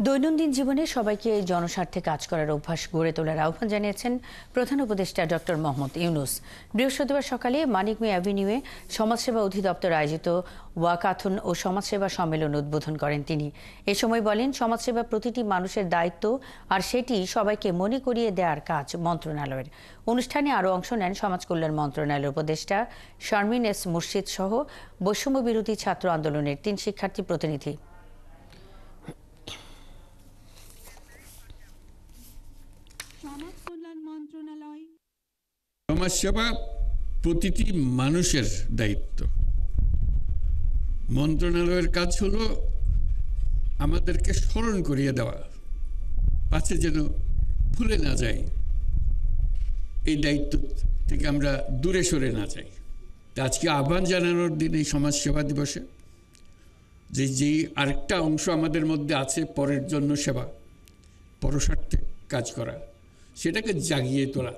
দৈনন্দিন জীবনে সবাইকে জনস্বার্থে কাজ করার অভ্যাস গড়ে তোলার আহ্বান জানিয়েছেন প্রধান উপদেষ্টা ডক্টর মোহাম্মদ ইউনূস। বৃহস্পতিবার সকালে মানিক মিয়া অ্যাভিনিউয়ে সমাজসেবা অধিদপ্তর আয়োজিত ওয়াকাথন ও সমাজসেবা সম্মেলন উদ্বোধন করেন তিনি। এ সময় বলেন, সমাজসেবা প্রতিটি মানুষের দায়িত্ব, আর সেটি সবাইকে মনে করিয়ে দেওয়ার কাজ মন্ত্রণালয়ের। অনুষ্ঠানে আরও অংশ নেন সমাজ কল্যাণ মন্ত্রণালয়ের উপদেষ্টা শারমিন এস মুর্শিদ সহ বৈষম্য বিরোধী ছাত্র আন্দোলনের 3 শিক্ষার্থী প্রতিনিধি। সমাজসেবা প্রতিটি মানুষের দায়িত্ব। মন্ত্রণালয়ের কাজ হলো আমাদেরকে স্মরণ করিয়ে দেওয়া, পাছে যেন ভুলে না যাই, এই দায়িত্ব থেকে আমরা দূরে সরে না যাই। আজকে আহ্বান জানানোর দিন এই সমাজসেবা দিবসে যে আরেকটা অংশ আমাদের মধ্যে আছে, পরের জন্য সেবা, পরস্বার্থে কাজ করা, সেটাকে জাগিয়ে তোলা।